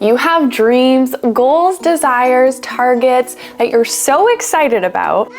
You have dreams, goals, desires, targets that you're so excited about,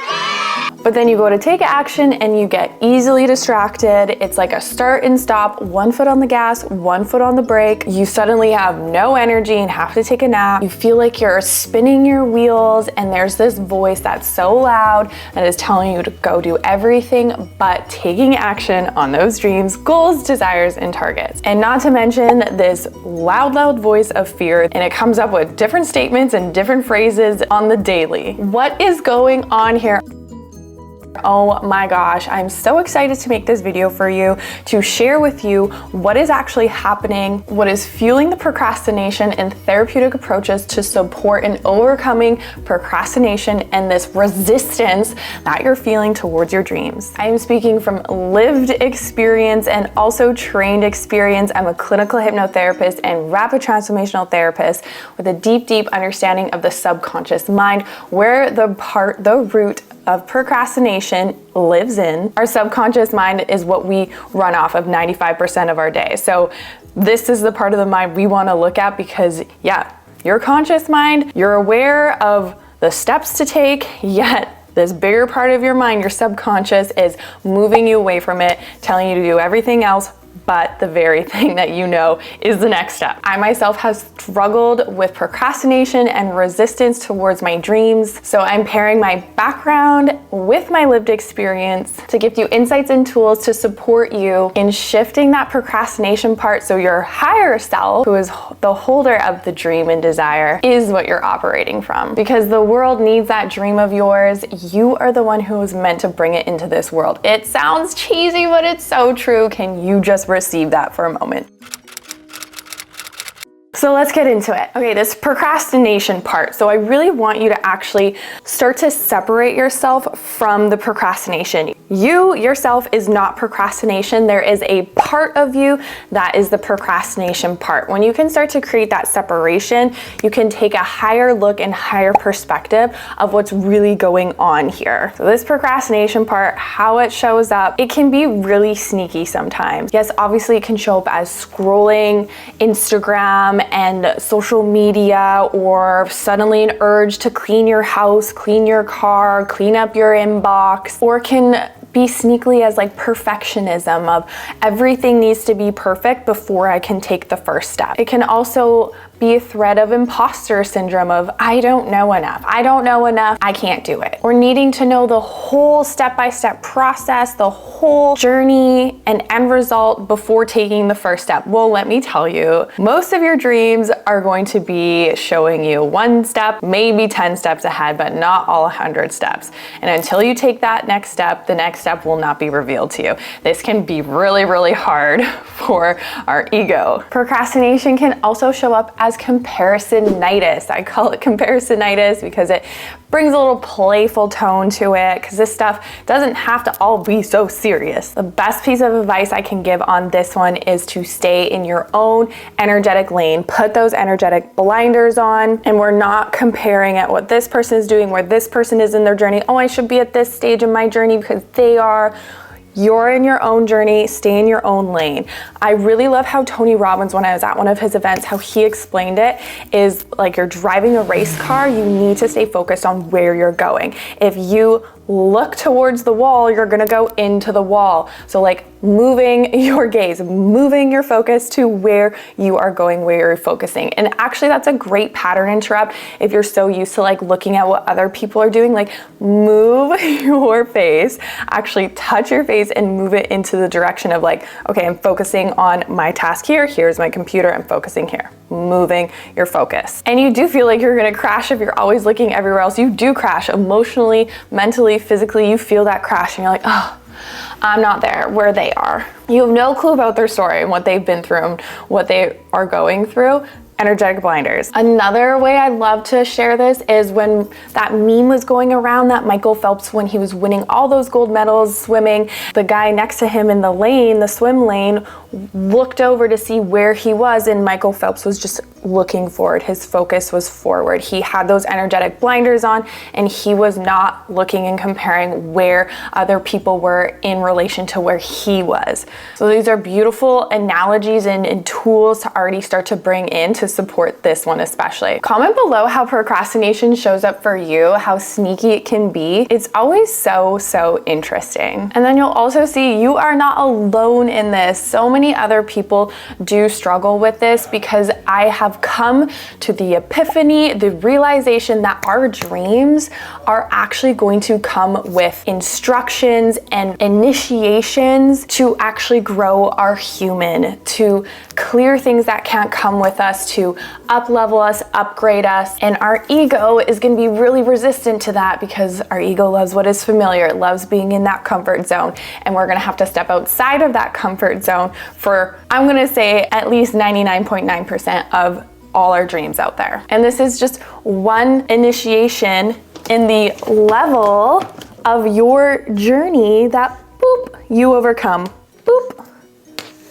but then you go to take action and you get easily distracted. It's like a start and stop, one foot on the gas, one foot on the brake. You suddenly have no energy and have to take a nap. You feel like you're spinning your wheels and there's this voice that's so loud that is telling you to go do everything but taking action on those dreams, goals, desires, and targets. And not to mention this loud voice of fear, and it comes up with different statements and different phrases on the daily. What is going on here? Oh my gosh, I'm so excited to make this video for you to share with you what is actually happening, what is fueling the procrastination, and therapeutic approaches to support and overcoming procrastination and this resistance that you're feeling towards your dreams. I am speaking from lived experience and also trained experience. I'm a clinical hypnotherapist and rapid transformational therapist with a deep understanding of the subconscious mind, where the root of procrastination lives in. Our subconscious mind is what we run off of 95% of our day. So this is the part of the mind we want to look at because, yeah, your conscious mind, you're aware of the steps to take, yet this bigger part of your mind, your subconscious, is moving you away from it, telling you to do everything else but the very thing that you know is the next step. I myself have struggled with procrastination and resistance towards my dreams. So I'm pairing my background with my lived experience to give you insights and tools to support you in shifting that procrastination part so your higher self, who is the holder of the dream and desire, is what you're operating from. Because the world needs that dream of yours. You are the one who is meant to bring it into this world. It sounds cheesy, but it's so true. Can you just receive that for a moment? So let's get into it. Okay, this procrastination part. So I really want you to actually start to separate yourself from the procrastination. You yourself is not procrastination. There is a part of you that is the procrastination part. When you can start to create that separation, you can take a higher look and higher perspective of what's really going on here. So this procrastination part, how it shows up, it can be really sneaky sometimes. Yes, obviously it can show up as scrolling Instagram and social media, or suddenly an urge to clean your house, clean your car, clean up your inbox, or can be sneakily as like perfectionism of everything needs to be perfect before I can take the first step. It can also be a thread of imposter syndrome of I don't know enough, I can't do it. Or needing to know the whole step-by-step process, the whole journey and end result before taking the first step. Well, let me tell you, most of your dreams are going to be showing you one step, maybe 10 steps ahead, but not all 100 steps. And until you take that next step, the next step will not be revealed to you. This can be really hard for our ego. Procrastination can also show up as comparisonitis. I call it comparisonitis because it brings a little playful tone to it, because this stuff doesn't have to all be so serious. The best piece of advice I can give on this one is to stay in your own energetic lane. Put those energetic blinders on, and we're not comparing at what this person is doing, where this person is in their journey. Oh, I should be at this stage in my journey because they are. You're in your own journey, stay in your own lane. I really love how Tony Robbins, when I was at one of his events, how he explained it is like you're driving a race car, you need to stay focused on where you're going. If you look towards the wall, you're gonna go into the wall. So like moving your gaze, moving your focus to where you are going, where you're focusing. And actually that's a great pattern interrupt if you're so used to like looking at what other people are doing. Like move your face, actually touch your face and move it into the direction of like, okay, I'm focusing on my task here, here's my computer, I'm focusing here. Moving your focus. And you do feel like you're gonna crash if you're always looking everywhere else. You do crash emotionally, mentally, physically. You feel that crash and you're like, oh, I'm not there where they are. You have no clue about their story and what they've been through and what they are going through. Energetic blinders. Another way I love to share this is when that meme was going around that Michael Phelps, when he was winning all those gold medals swimming, the guy next to him in the lane, the swim lane, looked over to see where he was, and Michael Phelps was just looking forward. His focus was forward. He had those energetic blinders on, and he was not looking and comparing where other people were in relation to where he was. So these are beautiful analogies and tools to already start to bring in to support this one especially. Comment below how procrastination shows up for you, how sneaky it can be. It's always so interesting. And then you'll also see you are not alone in this. So many other people do struggle with this, because I have come to the epiphany, the realization that our dreams are actually going to come with instructions and initiations to actually grow our human, to clear things that can't come with us, to up level us, upgrade us. And our ego is going to be really resistant to that, because our ego loves what is familiar. It loves being in that comfort zone. And we're going to have to step outside of that comfort zone for, I'm going to say, at least 99.9% of all our dreams out there. And this is just one initiation in the level of your journey that, boop, you overcome, boop,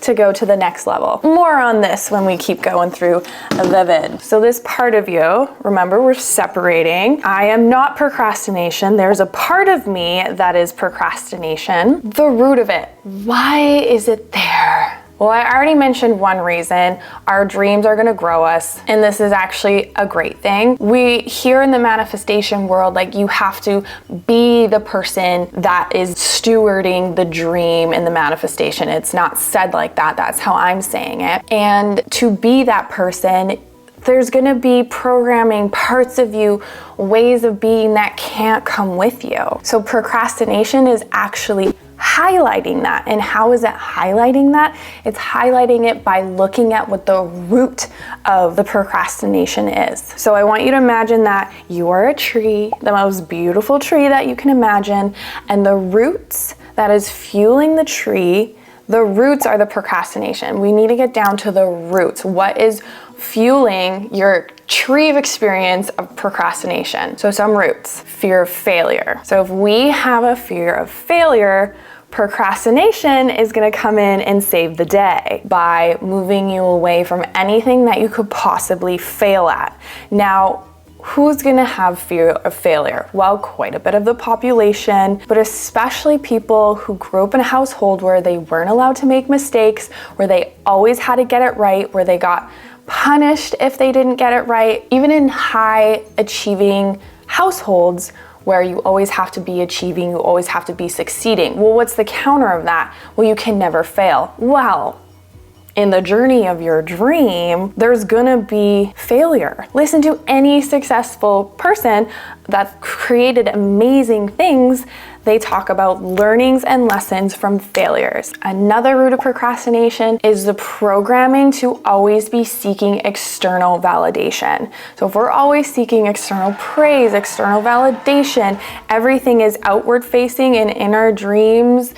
to go to the next level. More on this when we keep going through the vid. So this part of you, remember, we're separating. I am not procrastination. There's a part of me that is procrastination. The root of it, why is it there? Well, I already mentioned one reason. Our dreams are gonna grow us, and this is actually a great thing. We hear in the manifestation world, like, you have to be the person that is stewarding the dream in the manifestation. It's not said like that, that's how I'm saying it. And to be that person, there's gonna be programming, parts of you, ways of being that can't come with you. So procrastination is actually highlighting that. And how is it highlighting that? It's highlighting it by looking at what the root of the procrastination is. So I want you to imagine that you are a tree, the most beautiful tree that you can imagine, and the roots that is fueling the tree, the roots are the procrastination. We need to get down to the roots. What is fueling your tree of experience of procrastination? So some roots, fear of failure. So if we have a fear of failure, procrastination is going to come in and save the day by moving you away from anything that you could possibly fail at. Now, who's going to have fear of failure? Well, quite a bit of the population, but especially people who grew up in a household where they weren't allowed to make mistakes, where they always had to get it right, where they got punished if they didn't get it right. Even in high achieving households where you always have to be achieving, you always have to be succeeding. Well, what's the counter of that? Well, you can never fail. Well, in the journey of your dream, there's gonna be failure. Listen to any successful person that created amazing things. They talk about learnings and lessons from failures. Another root of procrastination is the programming to always be seeking external validation. So if we're always seeking external praise, external validation, everything is outward facing, and in our dreams,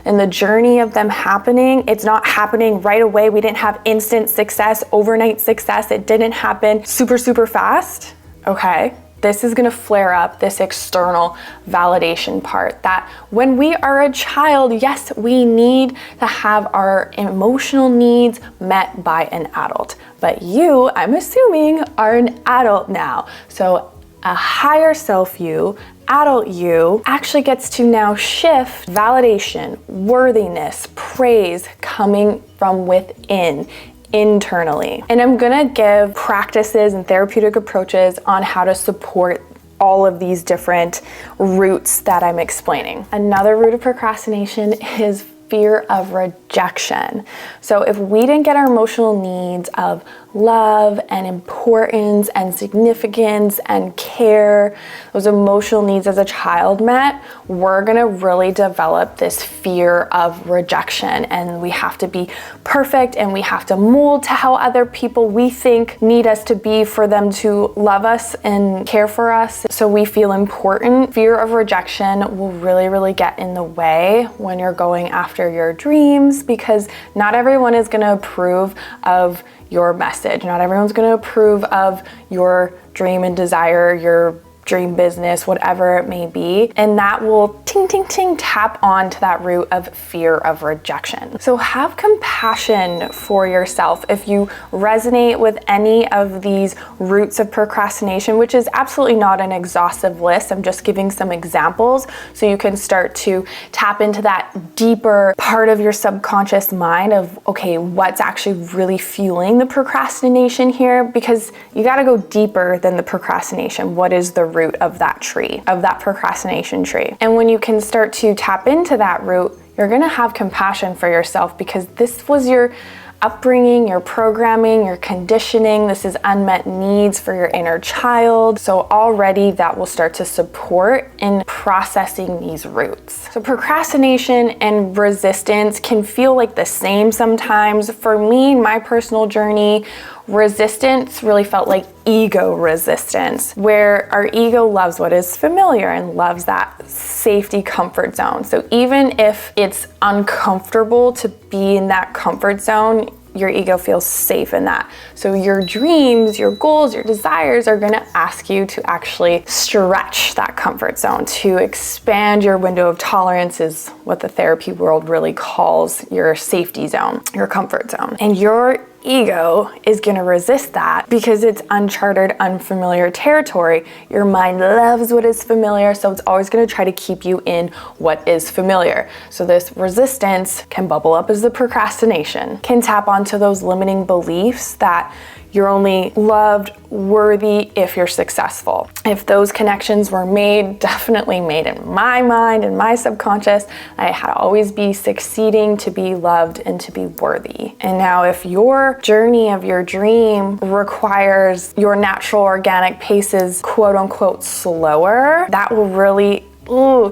and the journey of them happening, it's not happening right away. We didn't have instant success, overnight success. It didn't happen super fast. Okay, this is gonna flare up, this external validation part, that when we are a child, yes, we need to have our emotional needs met by an adult. But you, I'm assuming, are an adult now. So a higher self you, adult you, actually gets to now shift validation, worthiness, praise coming from within, internally. And I'm gonna give practices and therapeutic approaches on how to support all of these different roots that I'm explaining. Another root of procrastination is fear of rejection. So if we didn't get our emotional needs of love and importance and significance and care, those emotional needs as a child met, we're gonna really develop this fear of rejection, and we have to be perfect and we have to mold to how other people we think need us to be for them to love us and care for us, so we feel important. Fear of rejection will really get in the way when you're going after your dreams, because not everyone is gonna approve of your message. Not everyone's going to approve of your dream and desire, your dream business, whatever it may be. And that will ting, ting, ting, tap onto that root of fear of rejection. So have compassion for yourself. If you resonate with any of these roots of procrastination, which is absolutely not an exhaustive list, I'm just giving some examples so you can start to tap into that deeper part of your subconscious mind of, okay, what's actually really fueling the procrastination here? Because you got to go deeper than the procrastination. What is the root of that tree, of that procrastination tree? And when you can start to tap into that root, you're going to have compassion for yourself, because this was your upbringing, your programming, your conditioning. This is unmet needs for your inner child. So already that will start to support in processing these roots. So procrastination and resistance can feel like the same sometimes. For me, in my personal journey, resistance really felt like ego resistance, where our ego loves what is familiar and loves that safety comfort zone. So even if it's uncomfortable to be in that comfort zone, your ego feels safe in that. So your dreams, your goals, your desires are gonna ask you to actually stretch that comfort zone, to expand your window of tolerance, is what the therapy world really calls your safety zone, your comfort zone. And your ego is going to resist that because it's uncharted, unfamiliar territory. Your mind loves what is familiar, so it's always going to try to keep you in what is familiar. So this resistance can bubble up as the procrastination, can tap onto those limiting beliefs that you're only loved, worthy if you're successful. If those connections were made, definitely made in my mind, in my subconscious, I had to always be succeeding to be loved and to be worthy. And now if your journey of your dream requires your natural organic pace is quote unquote slower, that will really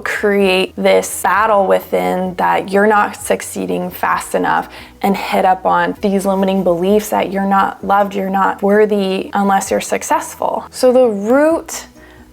create this battle within that you're not succeeding fast enough, and hit up on these limiting beliefs that you're not loved, you're not worthy unless you're successful. So the root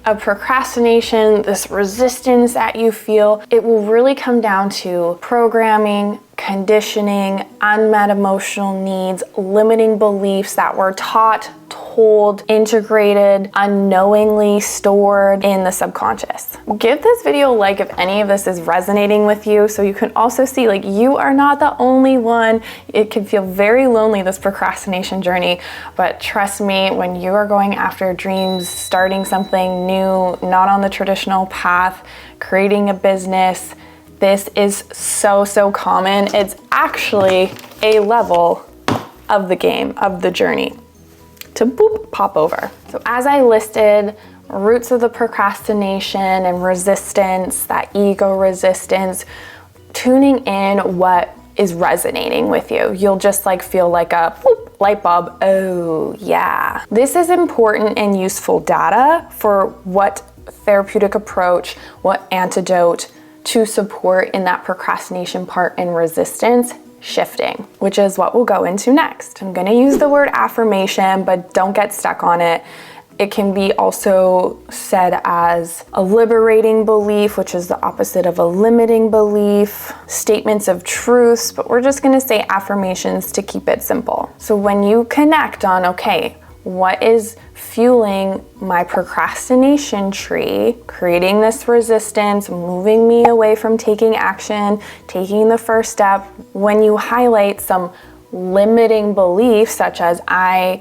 of procrastination, this resistance that you feel, it will really come down to programming, conditioning, unmet emotional needs, limiting beliefs that were taught, told, integrated, unknowingly stored in the subconscious. Give this video a like if any of this is resonating with you, so you can also see like you are not the only one. It can feel very lonely, this procrastination journey, but trust me, when you are going after dreams, starting something new, not on the traditional path, creating a business, this is so common. It's actually a level of the game, of the journey, to boop, pop over. So as I listed, roots of the procrastination and resistance, that ego resistance, tuning in what is resonating with you. You'll just like feel like a boop, light bulb. Oh yeah. This is important and useful data for what therapeutic approach, what antidote to support in that procrastination part and resistance shifting, which is what we'll go into next. I'm gonna use the word affirmation, but don't get stuck on it. It can be also said as a liberating belief, which is the opposite of a limiting belief, statements of truths, but we're just gonna say affirmations to keep it simple. So when you connect on, okay, what is fueling my procrastination tree, creating this resistance, moving me away from taking action, taking the first step, when you highlight some limiting beliefs such as I'm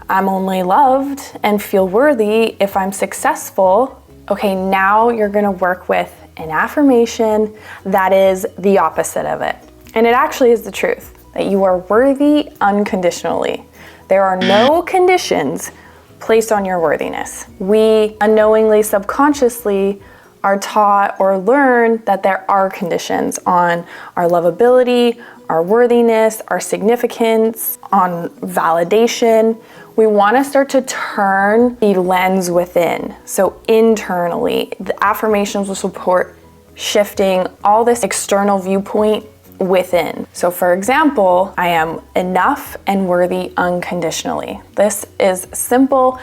only loved and feel worthy if I'm successful, okay, now you're gonna work with an affirmation that is the opposite of it. And it actually is the truth, that you are worthy unconditionally. There are no conditions placed on your worthiness. We unknowingly, subconsciously are taught or learn that there are conditions on our lovability, our worthiness, our significance, on validation. We want to start to turn the lens within. So internally, the affirmations will support shifting all this external viewpoint within. So for example, I am enough and worthy unconditionally. This is simple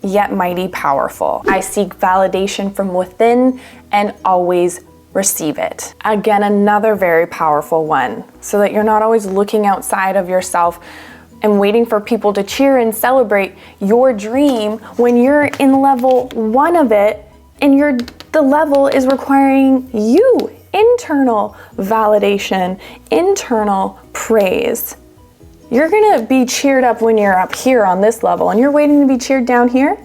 yet mighty powerful. I seek validation from within and always receive it. Again, another very powerful one, so that you're not always looking outside of yourself and waiting for people to cheer and celebrate your dream when you're in level 1 of it, and the level is requiring you internal validation, internal praise. You're gonna be cheered up when you're up here on this level and you're waiting to be cheered down here.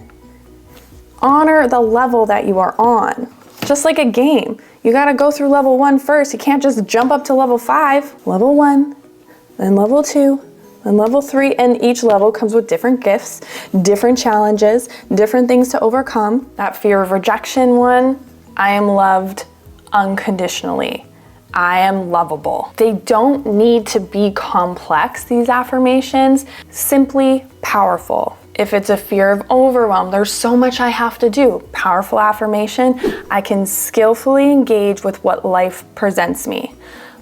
Honor the level that you are on. Just like a game, you gotta go through level 1 first. You can't just jump up to level 5. Level 1, then level 2, then level 3, and each level comes with different gifts, different challenges, different things to overcome. That fear of rejection one, I am loved unconditionally. I am lovable. They don't need to be complex, these affirmations, simply powerful. If it's a fear of overwhelm, there's so much I have to do. Powerful affirmation, I can skillfully engage with what life presents me.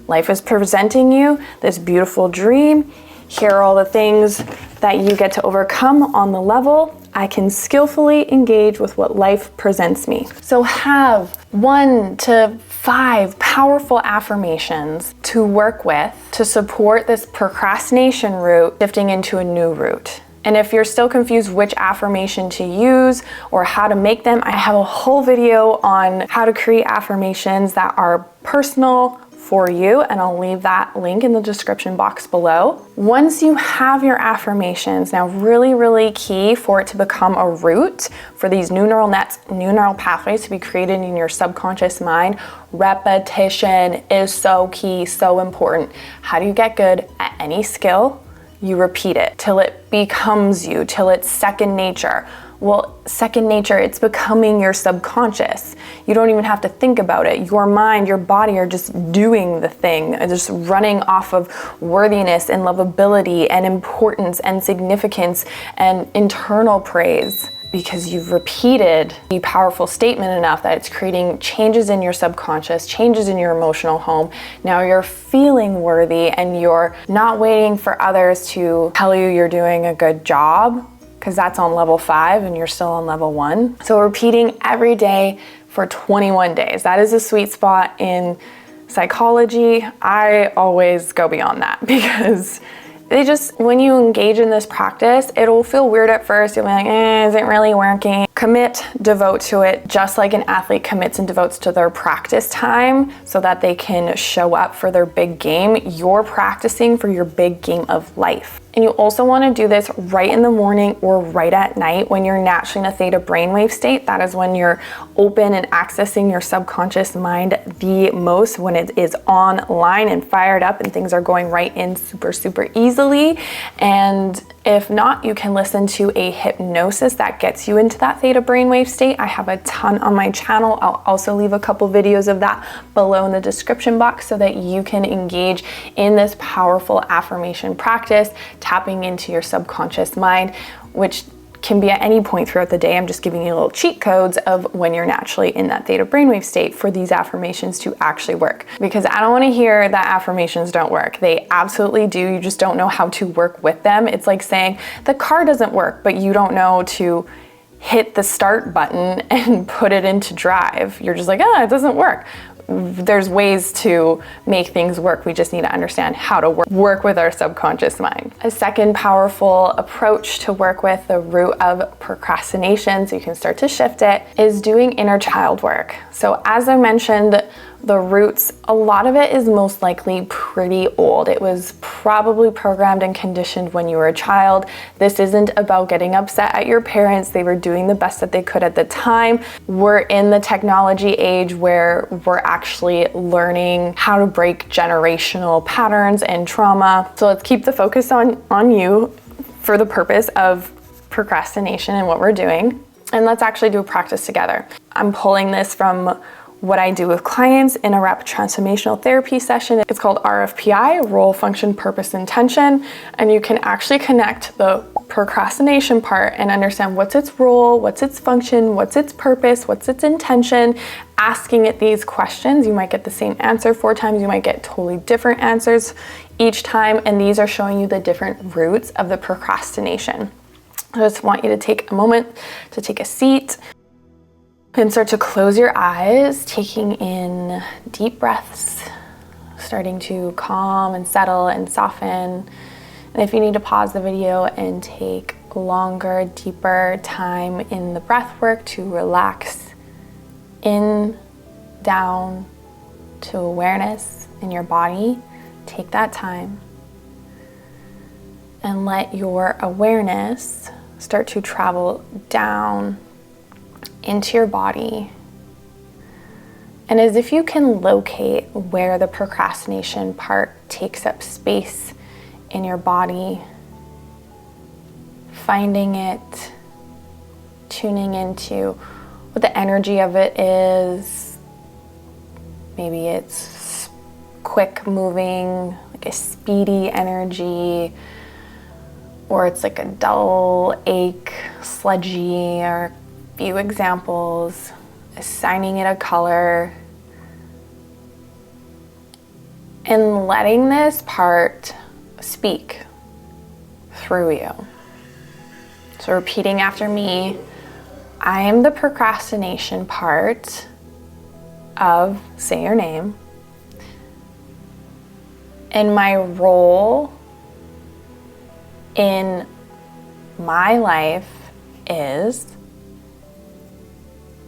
Life is presenting you this beautiful dream. Here are all the things that you get to overcome on the level. I can skillfully engage with what life presents me. So have 1 to 5 powerful affirmations to work with to support this procrastination route, shifting into a new route. And if you're still confused which affirmation to use or how to make them, I have a whole video on how to create affirmations that are personal for you, and I'll leave that link in the description box below. Once you have your affirmations, now really key for it to become a route for these new neural nets, new neural pathways to be created in your subconscious mind, repetition is so key, so important. How do you get good at any skill? You repeat it till it becomes you, till it's second nature. Well, second nature, it's becoming your subconscious. You don't even have to think about it. Your mind, your body are just doing the thing, just running off of worthiness and lovability and importance and significance and internal praise, because you've repeated the powerful statement enough that it's creating changes in your subconscious, changes in your emotional home. Now you're feeling worthy and you're not waiting for others to tell you you're doing a good job, because that's on level 5 and you're still on level 1. So repeating every day for 21 days. That is a sweet spot in psychology. I always go beyond that because when you engage in this practice, it'll feel weird at first. You'll be like, is it really working? Commit, devote to it, just like an athlete commits and devotes to their practice time so that they can show up for their big game. You're practicing for your big game of life. And you also want to do this right in the morning or right at night when you're naturally in a theta brainwave state. That is when you're open and accessing your subconscious mind the most, when it is online and fired up and things are going right in super easily. And if not, you can listen to a hypnosis that gets you into that theta brainwave state. I have a ton on my channel. I'll also leave a couple videos of that below in the description box so that you can engage in this powerful affirmation practice, tapping into your subconscious mind, which can be at any point throughout the day. I'm just giving you little cheat codes of when you're naturally in that theta brainwave state for these affirmations to actually work. Because I don't want to hear that affirmations don't work. They absolutely do. You just don't know how to work with them. It's like saying the car doesn't work, but you don't know to hit the start button and put it into drive. You're just like, it doesn't work. There's ways to make things work. We just need to understand how to work with our subconscious mind. A second powerful approach to work with the root of procrastination, so you can start to shift it, is doing inner child work. So as I mentioned, the roots, a lot of it is most likely pretty old. It was probably programmed and conditioned when you were a child. This isn't about getting upset at your parents. They were doing the best that they could at the time. We're in the technology age where we're actually learning how to break generational patterns and trauma. So let's keep the focus on you for the purpose of procrastination and what we're doing. And let's actually do a practice together. I'm pulling this from what I do with clients in a rapid transformational therapy session. It's called RFPI, Role, Function, Purpose, Intention. And you can actually connect the procrastination part and understand what's its role, what's its function, what's its purpose, what's its intention. Asking it these questions, you might get the same answer 4 times, you might get totally different answers each time. And these are showing you the different roots of the procrastination. I just want you to take a moment to take a seat and start to close your eyes, taking in deep breaths, starting to calm and settle and soften. And if you need to pause the video and take longer, deeper time in the breath work to relax in, down to awareness in your body, take that time and let your awareness start to travel down into your body. And as if you can locate where the procrastination part takes up space in your body, finding it, tuning into what the energy of it is. Maybe it's quick moving, like a speedy energy, or it's like a dull ache, sludgy, or a few examples, assigning it a color, and letting this part speak through you. So repeating after me, I am the procrastination part of, say your name, and my role in my life is,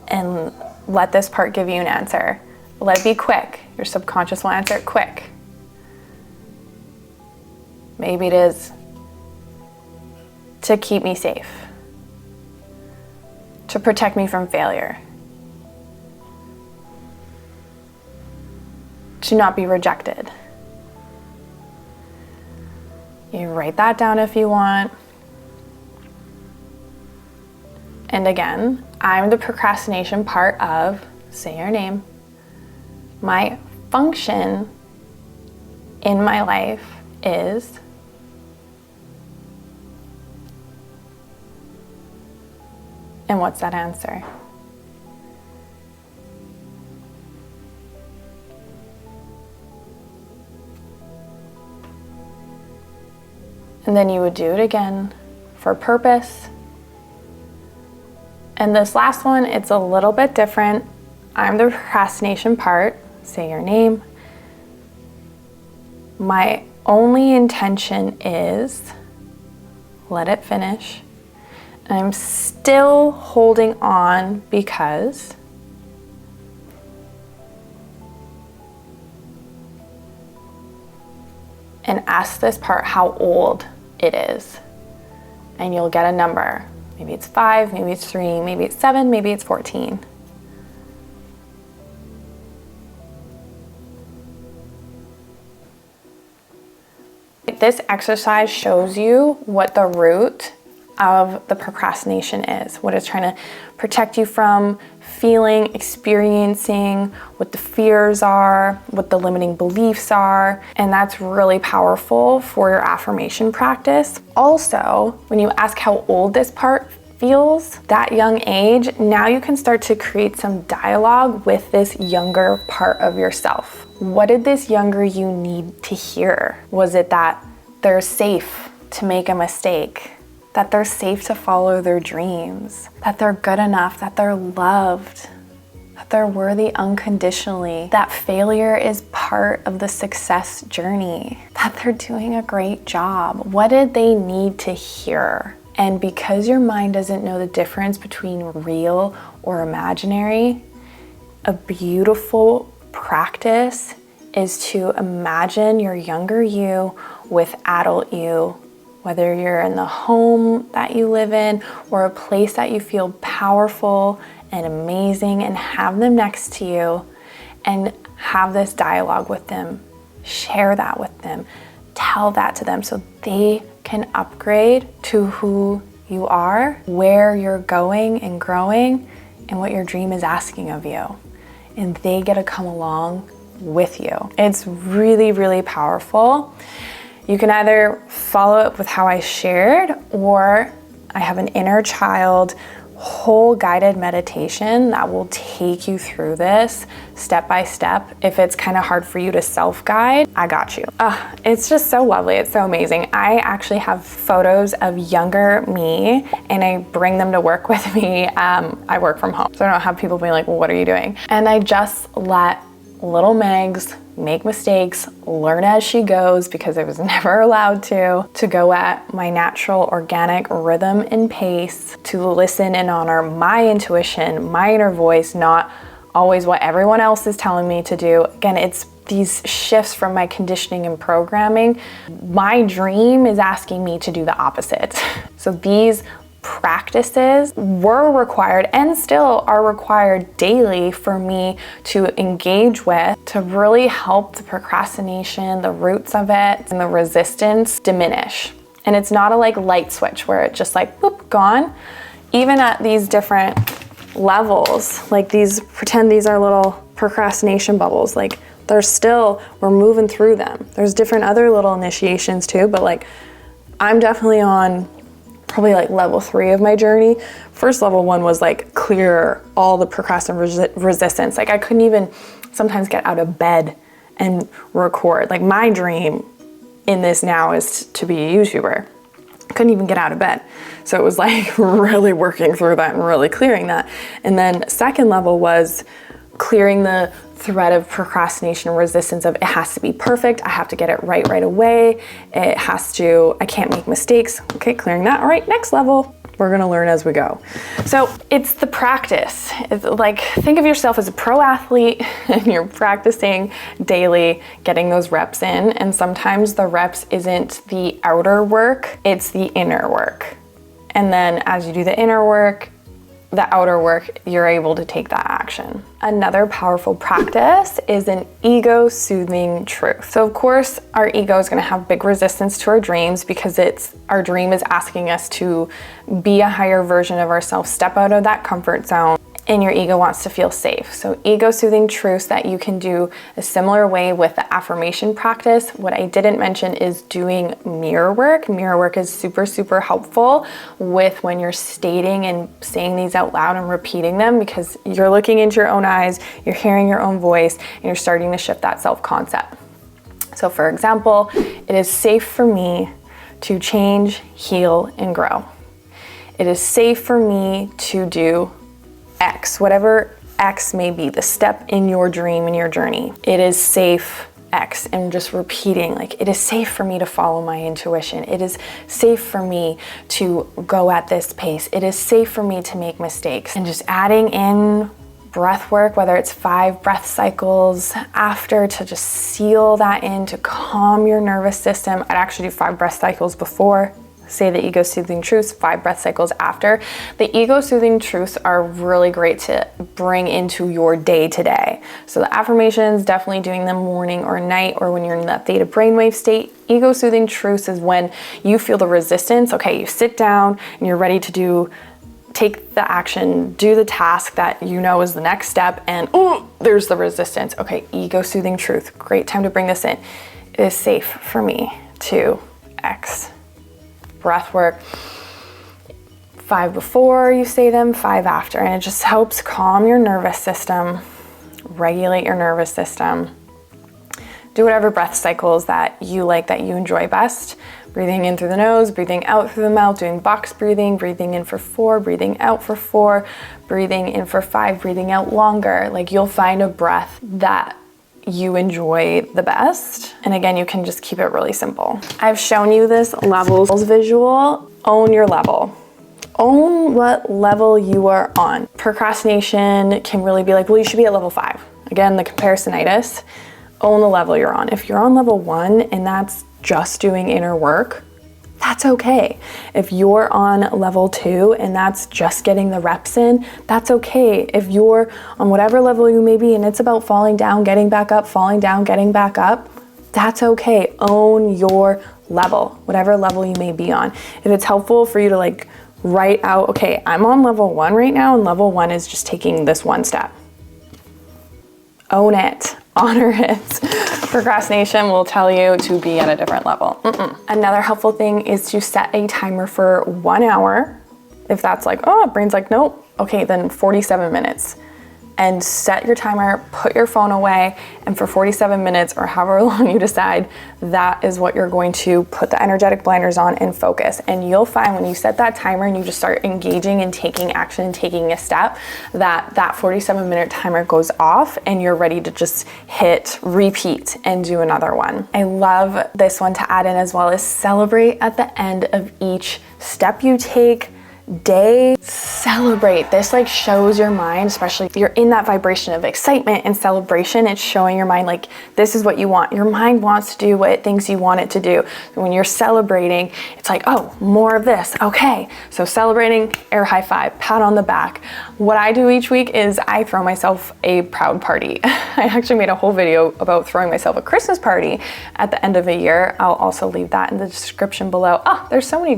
and let this part give you an answer. Let it be quick. Your subconscious will answer it quick. Maybe it is to keep me safe, to protect me from failure, to not be rejected. You write that down if you want. And again, I'm the procrastination part of, say your name. My function in my life is, and what's that answer? And then you would do it again for purpose. And this last one, it's a little bit different. I'm the procrastination part, say your name. My only intention is, let it finish. I'm still holding on because and ask this part how old it is. And you'll get a number. Maybe it's 5, maybe it's 3, maybe it's 7, maybe it's 14. This exercise shows you what the root of the procrastination is, what it's trying to protect you from feeling, experiencing, what the fears are, what the limiting beliefs are, and that's really powerful for your affirmation practice. Also, when you ask how old this part feels, that young age, now you can start to create some dialogue with this younger part of yourself. What did this younger you need to hear? Was it that they're safe to make a mistake? That they're safe to follow their dreams, that they're good enough, that they're loved, that they're worthy unconditionally, that failure is part of the success journey, that they're doing a great job. What did they need to hear? And because your mind doesn't know the difference between real or imaginary, a beautiful practice is to imagine your younger you with adult you. Whether you're in the home that you live in or a place that you feel powerful and amazing, and have them next to you and have this dialogue with them. Share that with them. Tell that to them so they can upgrade to who you are, where you're going and growing, and what your dream is asking of you. And they get to come along with you. It's really, really powerful. You can either follow it with how I shared, or I have an inner child whole guided meditation that will take you through this step by step. If it's kind of hard for you to self-guide, I got you. It's just so lovely. It's so amazing. I actually have photos of younger me and I bring them to work with me. I work from home, so I don't have people being like, well, what are you doing? And I just let little Megs make mistakes, learn as she goes, because I was never allowed to go at my natural organic rhythm and pace, to listen and honor my intuition, my inner voice, not always what everyone else is telling me to do. Again, it's these shifts from my conditioning and programming. My dream is asking me to do the opposite. So these practices were required and still are required daily for me to engage with, to really help the procrastination, the roots of it, and the resistance diminish. And it's not a light switch where it just boop, gone. Even at these different levels, pretend these are little procrastination bubbles, we're moving through them. There's different other little initiations too, but I'm definitely on probably level 3 of my journey. First level 1 was clear all the procrastination resistance. I couldn't even sometimes get out of bed and record. My dream in this now is to be a YouTuber. Couldn't even get out of bed. So it was really working through that and really clearing that. And then second level was clearing the thread of procrastination and resistance of it has to be perfect. I have to get it right away. I can't make mistakes. Okay, clearing that. All right, next level. We're gonna learn as we go. So it's the practice. It's think of yourself as a pro athlete and you're practicing daily, getting those reps in. And sometimes the reps isn't the outer work, it's the inner work. And then as you do the inner work, the outer work, you're able to take that action. Another powerful practice is an ego-soothing truth. So of course, our ego is gonna have big resistance to our dreams because our dream is asking us to be a higher version of ourselves, step out of that comfort zone, and your ego wants to feel safe. So ego-soothing truths that you can do a similar way with the affirmation practice. What I didn't mention is doing mirror work. Mirror work is super, super helpful with when you're stating and saying these out loud and repeating them, because you're looking into your own eyes, you're hearing your own voice, and you're starting to shift that self-concept. So for example, it is safe for me to change, heal, and grow. It is safe for me to do X, whatever X may be, the step in your dream, in your journey. It is safe X, and just repeating, it is safe for me to follow my intuition. It is safe for me to go at this pace. It is safe for me to make mistakes. And just adding in breath work, whether it's 5 breath cycles after, to just seal that in, to calm your nervous system. I'd actually do 5 breath cycles before, say the ego-soothing truths, 5 breath cycles after. The ego-soothing truths are really great to bring into your day-to-day. So the affirmations, definitely doing them morning or night, or when you're in that theta brainwave state. Ego-soothing truths is when you feel the resistance. Okay, you sit down and you're ready to take the action, do the task that you know is the next step, and there's the resistance. Okay, ego-soothing truth, great time to bring this in. It is safe for me to X. Breath work, 5 before you say them, 5 after, and it just helps calm your nervous system, regulate your nervous system. Do whatever breath cycles that you like, that you enjoy best. Breathing in through the nose, breathing out through the mouth, doing box breathing in for 4, breathing out for 4, breathing in for 5, breathing out longer. You'll find a breath that you enjoy the best. And again, you can just keep it really simple. I've shown you this levels visual. Own your level. Own what level you are on. Procrastination can really be well, you should be at level 5. Again, the comparisonitis. Own the level you're on. If you're on level 1 and that's just doing inner work, that's okay. If you're on level 2 and that's just getting the reps in, that's okay. If you're on whatever level you may be and it's about falling down, getting back up, falling down, getting back up, that's okay. Own your level, whatever level you may be on. If it's helpful for you to write out, okay, I'm on level 1 right now, and level 1 is just taking this one step. Own it. Honor it. Procrastination will tell you to be at a different level. Another helpful thing is to set a timer for 1 hour. If that's brain's nope, okay, then 47 minutes. and set your timer, put your phone away, and for 47 minutes or however long you decide, that is what you're going to put the energetic blinders on and focus. And you'll find when you set that timer and you just start engaging and taking action and taking a step, that 47-minute timer goes off and you're ready to just hit repeat and do another one. I love this one to add in as well, is celebrate at the end of each step you take, day. Celebrate. This like shows your mind, especially if you're in that vibration of excitement and celebration, it's showing your mind like this is what you want. Your mind wants to do what it thinks you want it to do. And when you're celebrating, it's like, oh, more of this. Okay. So celebrating, air high five, pat on the back. What I do each week is I throw myself a proud party. I actually made a whole video about throwing myself a Christmas party at the end of a year. I'll also leave that in the description below. Oh, there's so many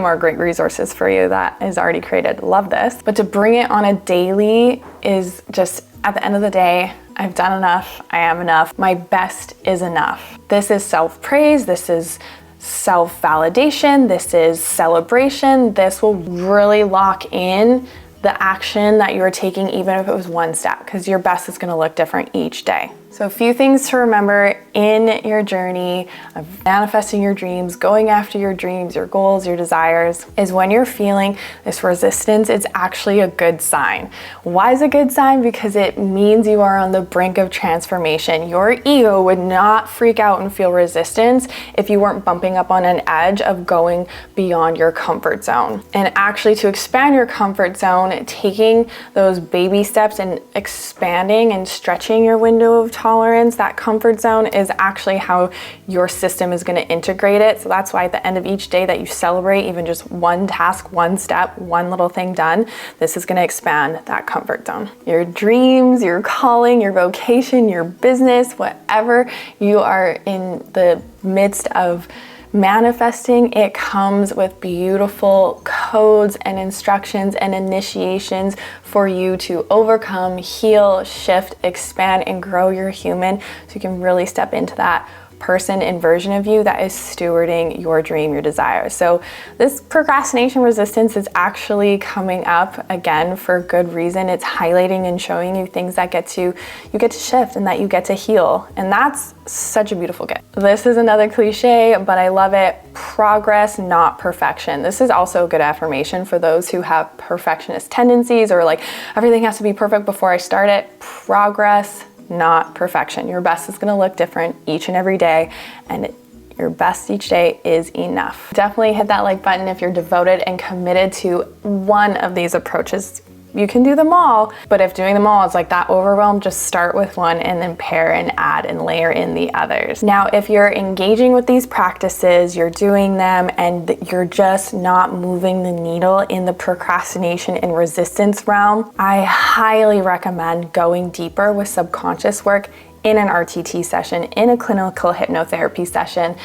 more great resources for you that is already created. Love this. But to bring it on a daily is just at the end of the day, I've done enough. I am enough. My best is enough. This is self-praise. This is self-validation. This is celebration. This will really lock in the action that you're taking, even if it was one step, because your best is going to look different each day. So a few things to remember in your journey of manifesting your dreams, going after your dreams, your goals, your desires, is when you're feeling this resistance, it's actually a good sign. Why is it a good sign? Because it means you are on the brink of transformation. Your ego would not freak out and feel resistance if you weren't bumping up on an edge of going beyond your comfort zone. And actually, to expand your comfort zone, taking those baby steps and expanding and stretching your window of tolerance, that comfort zone, is actually how your system is going to integrate it. So that's why at the end of each day that you celebrate even just one task, one step, one little thing done, this is going to expand that comfort zone. Your dreams, your calling, your vocation, your business, whatever you are in the midst of manifesting, it comes with beautiful codes and instructions and initiations for you to overcome, heal, shift, expand, and grow your human so you can really step into that person and version of you that is stewarding your dream, your desires. So this procrastination resistance is actually coming up again for good reason. It's highlighting and showing you things that you get to shift and that you get to heal. And that's such a beautiful gift. This is another cliche, but I love it. Progress, not perfection. This is also a good affirmation for those who have perfectionist tendencies or like everything has to be perfect before I start it. Progress, not perfection. Your best is going to look different each and every day, and your best each day is enough. Definitely hit that like button if you're devoted and committed to one of these approaches. You can do them all, but if doing them all is like that overwhelm, just start with one and then pair and add and layer in the others. Now, if you're engaging with these practices, you're doing them and you're just not moving the needle in the procrastination and resistance realm, I highly recommend going deeper with subconscious work in an RTT session, in a clinical hypnotherapy session,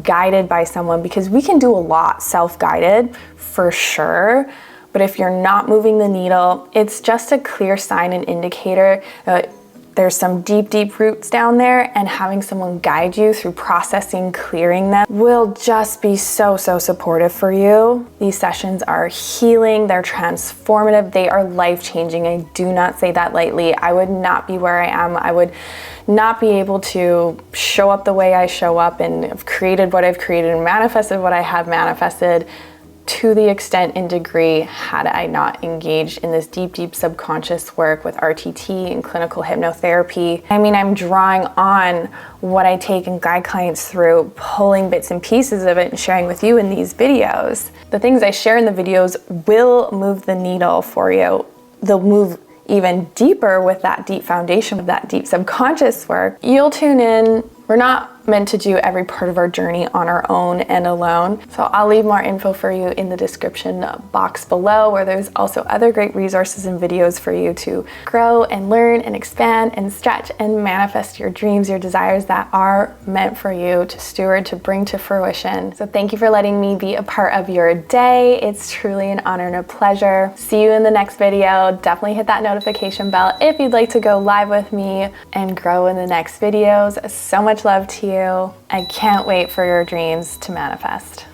guided by someone, because we can do a lot self-guided for sure. But if you're not moving the needle, it's just a clear sign and indicator that there's some deep, deep roots down there, and having someone guide you through processing, clearing them will just be so, so supportive for you. These sessions are healing, they're transformative, they are life-changing. I do not say that lightly. I would not be where I am. I would not be able to show up the way I show up and have created what I've created and manifested what I have manifested to the extent and degree had I not engaged in this deep, deep subconscious work with RTT and clinical hypnotherapy. I mean, I'm drawing on what I take and guide clients through, pulling bits and pieces of it and sharing with you in these videos. The things I share in the videos will move the needle for you. They'll move even deeper with that deep foundation of that deep subconscious work. You'll tune in. We're not meant to do every part of our journey on our own and alone. So I'll leave more info for you in the description box below, where there's also other great resources and videos for you to grow and learn and expand and stretch and manifest your dreams, your desires that are meant for you to steward, to bring to fruition. So thank you for letting me be a part of your day. It's truly an honor and a pleasure. See you in the next video. Definitely hit that notification bell if you'd like to go live with me and grow in the next videos. So much love to you. I can't wait for your dreams to manifest.